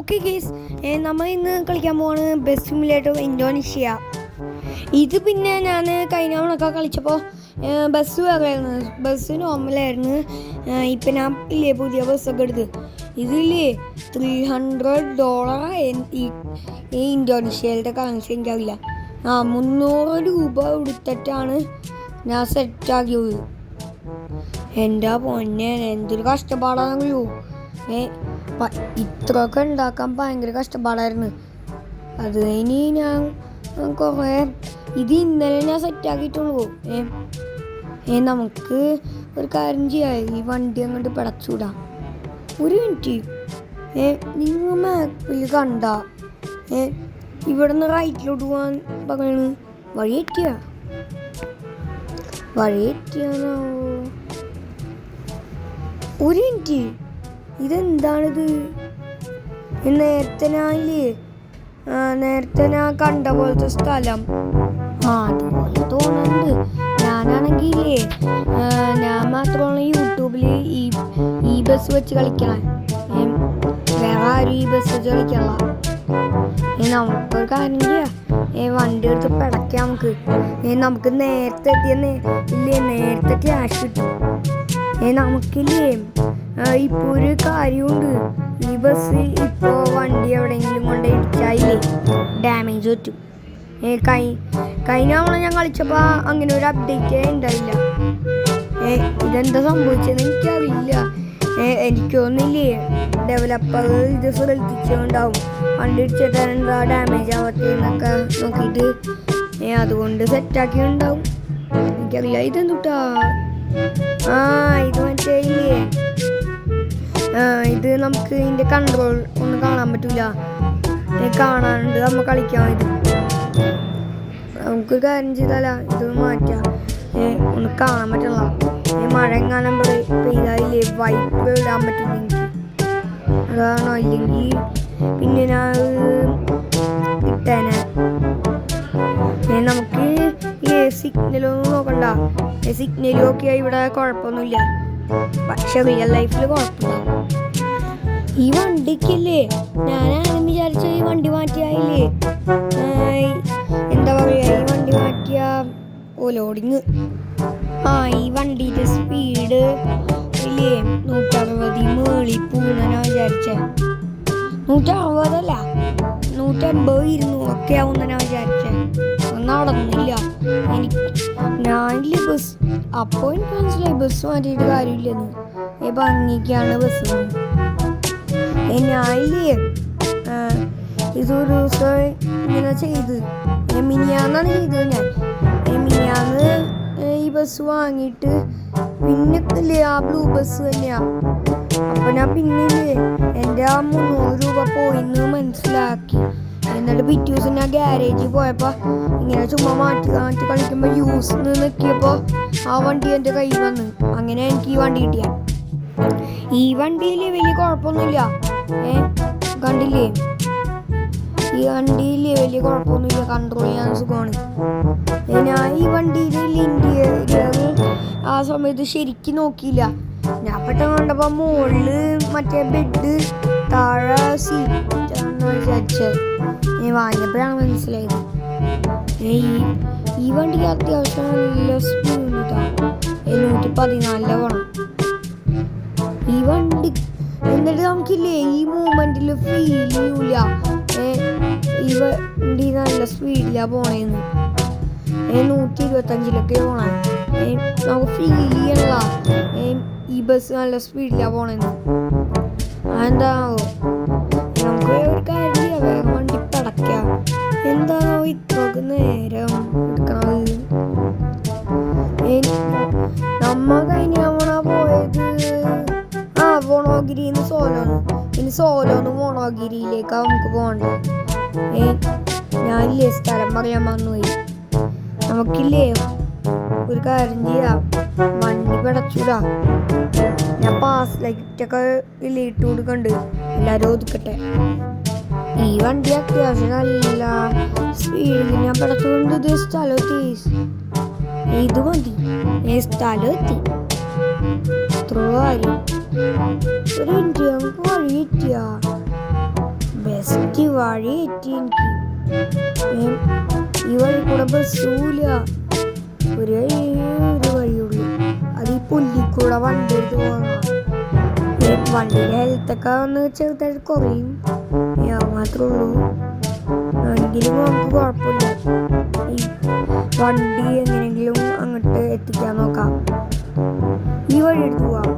Okay guys, നമ്മൾ ഇന്ന് കളിക്കാൻ പോവാണ് ബസ് സിമുലേറ്റർ ഇന്തോനേഷ്യ. ഇത് പിന്നെ ഞാൻ കഴിഞ്ഞ തവണയൊക്കെ കളിച്ചപ്പോൾ ബസ് വേറെയായിരുന്നു, ബസ് നോർമലായിരുന്നു. ഇപ്പം ഞാൻ ഇല്ലേ പുതിയ ബസ്സൊക്കെ എടുത്ത് ഇതില്ലേ $300 ഈ ഇന്തോനേഷ്യയിലത്തെ കറൻസി എനിക്കറിയില്ല. 300 രൂപ കൊടുത്തിട്ടാണ് ഞാൻ സെറ്റാക്കിയത്. എൻ്റെ പൊന്നെ എന്തൊരു കഷ്ടപ്പാടാണെന്നറിയോ. ഇത്രയൊക്കെ ഉണ്ടാക്കാൻ ഭയങ്കര കഷ്ടപ്പാടായിരുന്നു. അത് കഴിഞ്ഞ് ഞാൻ കുറേ ഇത് ഇന്നലെ ഞാൻ സെറ്റാക്കിയിട്ടുള്ളൂ. നമുക്ക് ഒരു കാര്യം ചെയ്യാം, ഈ വണ്ടി അങ്ങോട്ട് പിടച്ചൂടാം. ഒരു മിനിറ്റ്, നിങ്ങൾ മാപ്പിൽ കണ്ട ഇവിടെ നിന്ന് റൈറ്റിലോട്ട് പോകാൻ പറയണ വഴി എത്തിയാണോ? ഒരു മിനിറ്റ്, ഇതെന്താണിത്? നേരത്തെ ഞാൻ കണ്ട പോലത്തെ സ്ഥലം അതുപോലെ തോന്നുന്നുണ്ട്. ഞാനാണെങ്കിലേ ഞാൻ മാത്രമാണ് യൂട്യൂബിൽ ഈ ബസ് വെച്ച് കളിക്കണം. വേറെ ആരും ഈ ബസ് വെച്ച് കളിക്കണല്ല. നമുക്കൊരു കാര്യം ചെയ്യാം, വണ്ടി എടുത്ത് പിടയ്ക്കാം. നമുക്ക് നേരത്തെ നേരത്തെ ക്യാഷ് കിട്ടും. നമുക്കില്ലേ ഇപ്പോൾ ഒരു കാര്യമുണ്ട്, ഈ ബസ് ഇപ്പോൾ വണ്ടി എവിടെയെങ്കിലും കൊണ്ട് ഇടിച്ചായില്ലേ ഡാമേജ് പറ്റും. കഴിഞ്ഞ തവണ ഞാൻ കളിച്ചപ്പോൾ അങ്ങനെ ഒരു അപ്ഡേറ്റ് ഉണ്ടായില്ല. ഇതെന്താ സംഭവിച്ചതെന്ന് എനിക്കറിയില്ല. എനിക്കൊന്നില്ലേ ഡെവലപ്പർ ഇത് ശ്രദ്ധിച്ചുണ്ടാവും, വണ്ടി ഇടിച്ചിട്ട് എന്താ ഡാമേജ് ആവത്തേന്നൊക്കെ നോക്കിയിട്ട് അതുകൊണ്ട് സെറ്റാക്കിയിട്ടുണ്ടാവും. എനിക്കറിയില്ല. ഇതെന്തുട്ടാ? ഇത് മറ്റേ ഇല്ലേ, ഇത് നമുക്ക് ഇതിൻ്റെ കൺട്രോൾ ഒന്നും കാണാൻ പറ്റില്ല. കാണാനുണ്ട്, നമ്മൾ കളിക്കാം. ഇത് നമുക്കൊരു കാര്യം ചെയ്താല ഇത് മാറ്റാം. ഒന്നും കാണാൻ പറ്റില്ല. മഴ എങ്ങാനും പെയ്താലേ വൈപ്പ് ഇടാൻ പറ്റില്ല എനിക്ക്. അതാണോ? ഇല്ലെങ്കിൽ പിന്നെ ഞാൻ ഇട്ടേനെ. നമുക്ക് സിഗ്നലൊന്നും നോക്കണ്ട. സിഗ്നലും ഒക്കെ ഇവിടെ കുഴപ്പമൊന്നുമില്ല, പക്ഷെ റിയൽ ലൈഫിൽ കുഴപ്പമില്ല. ഈ വണ്ടിക്കില്ലേ ഞാനാണെന്ന് വിചാരിച്ച ഈ വണ്ടി മാറ്റിയായില്ലേ എന്താ പറയുക, ഈ വണ്ടി മാറ്റിയ ലോഡിങ്. ഈ വണ്ടിയുടെ സ്പീഡ് ഇല്ലേ 160 മേളി പൂണെന്നാ വിചാരിച്ചേ. 160 180 200 ഒക്കെ ആവുന്ന വിചാരിച്ചേ. നടന്നില്ല. ഞാനില്ലേ ബസ് അപ്പോൾ എനിക്ക് മനസ്സിലായി ബസ് മാറ്റിയിട്ട് കാര്യമില്ലെന്ന്. ഭംഗിക്കാണ് ബസ്. ഞാനില്ലേ ഇതൊരു ദിവസം ഇങ്ങനെ ചെയ്ത് മിനിയാന്നാണ് ചെയ്തത്. മിനിയാന്ന് ഈ ബസ് വാങ്ങിയിട്ട് പിന്നെ ഇല്ലേ ആ ബ്ലൂ ബസ് തന്നെയാ. അപ്പം ഞാൻ പിന്നില്ലേ എൻ്റെ 300 രൂപ പോയിന്ന് മനസ്സിലാക്കി. എന്നിട്ട് പിറ്റേ ദിവസം ഞാൻ ഗ്യാരേജിൽ പോയപ്പോൾ ഇങ്ങനെ ചുമ്മാ മാറ്റി കളിക്കുമ്പോൾ യൂസ് നിൽക്കിയപ്പോൾ ആ വണ്ടി എൻ്റെ കയ്യിൽ വന്ന്. അങ്ങനെ എനിക്ക് ഈ വണ്ടി കിട്ടിയ. ഈ വണ്ടിയിൽ വലിയ കുഴപ്പമൊന്നുമില്ല. കണ്ടില്ലേ, ഈ വണ്ടിയിൽ വലിയ കുഴപ്പമൊന്നുമില്ല, കൺട്രോൾ ചെയ്യാൻ സുഖമാണ്. ഞാൻ ഈ വണ്ടിയിൽ ഇന്ത്യയിൽ ആ സമയത്ത് ശരിക്കും നോക്കിയില്ല. ഞാൻ പെട്ടെന്ന് കണ്ടപ്പോൾ മുകളിൽ മറ്റേ ബെഡ്, താഴെ സീറ്റാണെന്ന് വിചാരിച്ചത്. വാങ്ങിയപ്പോഴാണ് മനസ്സിലായത്. ഈ വണ്ടിക്ക് അത്യാവശ്യം നല്ല സ്പീഡ് കിട്ടാം. 114 പോണം ഈ വണ്ടി. എന്നിട്ട് നമുക്കില്ലേ ഈ മൂവ്മെന്റിൽ ഫീൽ ചെയ്യൂല ഈ വണ്ടി നല്ല സ്പീഡിലാ പോണേന്ന്. 125 പോണേ നമുക്ക് ഫീൽ ചെയ്യണല്ല ഈ ബസ് നല്ല സ്പീഡിലാ പോണേന്ന്. അതെന്താണോ? നമുക്ക് ഒരു കാര്യം ചെയ്യാം, വേഗം വണ്ടി പടക്കാം. എന്താണോ ഇത്രയൊക്കെ നേരം എടുക്കണത്? നമ്മ കഴിഞ്ഞ തവണ പോയത് വോണോഗിരിന്ന് സോലോന്ന്. ഇനി സോലോന്ന് വോണോഗിരിയിലേക്കാണ് നമുക്ക് പോകണ്ടത്. ഞാനില്ലേ സ്ഥലം പറയാൻ വന്നുപോയി. നമുക്കില്ലേ ഒരു കാര്യം ചെയ്യാം, വണ്ടി പിടച്ചൂടാ. ഞാൻ പാസ് ലൈറ്റൊക്കെ ഇല്ലേ ഇട്ട് കൊടുക്കണ്ട്, എല്ലാവരും ഒതുക്കട്ടെ. ഈ വണ്ടി അത്യാവശ്യം നല്ല സ്പീഡിൽ ഞാൻ പിടച്ചുകൊണ്ട് ഇത് സ്ഥലം എത്തി. ഇത് മതി, സ്ഥലം എത്തി. ഇത്ര കാര്യം. ഒരു മിനിറ്റ്, നമുക്ക് വഴി എത്തിയ ബെസ്റ്റ് വഴി എത്തി എനിക്ക്. ഈ വഴി കൂടെ ബസ്സൂല, ഒരു വഴിയുള്ളൂ. അത് ഈ പുല്ലിക്കൂടെ വണ്ടി എടുത്ത് പോകണം. വണ്ടിയുടെ ഹെൽത്തൊക്കെ ഒന്ന് ചെറുതായിട്ട് കുറയും, മാത്രമേ ഉള്ളൂ. എങ്കിലും നമുക്ക് കുഴപ്പമില്ല. ഈ വണ്ടി എങ്ങനെയെങ്കിലും അങ്ങോട്ട് എത്തിക്കാൻ നോക്കാം. ഈ വഴി എടുത്ത് പോവാം.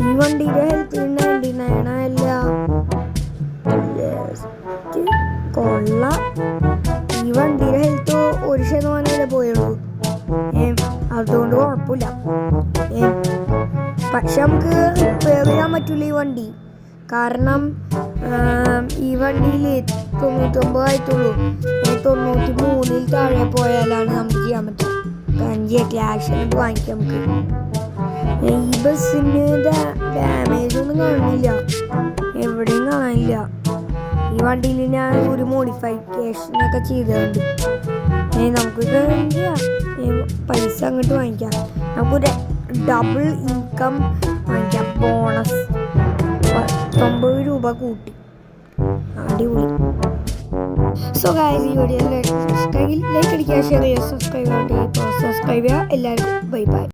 ഈ വണ്ടിയുടെ ഹെൽത്ത് 99 അല്ല, കൊള്ള. ഈ വണ്ടിയുടെ ഹെൽത്ത് 1% പോയുള്ളൂ. അതുകൊണ്ട് കുഴപ്പമില്ല. പക്ഷെ നമുക്ക് റിപ്പയർ ചെയ്യാൻ പറ്റില്ല ഈ വണ്ടി. കാരണം ഈ വണ്ടിയിൽ 99 ആയിട്ടുള്ളൂ. 93 താഴെ പോയാലാണ് നമുക്ക് ചെയ്യാൻ പറ്റുക. ക്യാഷ് വാങ്ങിക്കാം നമുക്ക്. ഈ ബസ്സിന് ഡാമേജ് ഒന്നും കാണില്ല, എവിടെയും കാണില്ല. ഈ വണ്ടിയിൽ ഞാൻ ഒരു മോഡിഫിക്കേഷനൊക്കെ ചെയ്തിട്ടുണ്ട്. നമുക്ക് പൈസ അങ്ങോട്ട് വാങ്ങിക്കാം. നമുക്കൊരു ഡബിൾ ഇൻകം വാങ്ങിക്കാം, ബോണസ് 90 രൂപ കൂട്ടി. അടിപൊളി. സോ ഗൈസ്, ഈ വീഡിയോ ലൈക്ക് അടിക്കുക, ഷെയർ ചെയ്യുക, സബ്സ്ക്രൈബ് ചെയ്യുക. എല്ലാവർക്കും ബൈ ബൈ.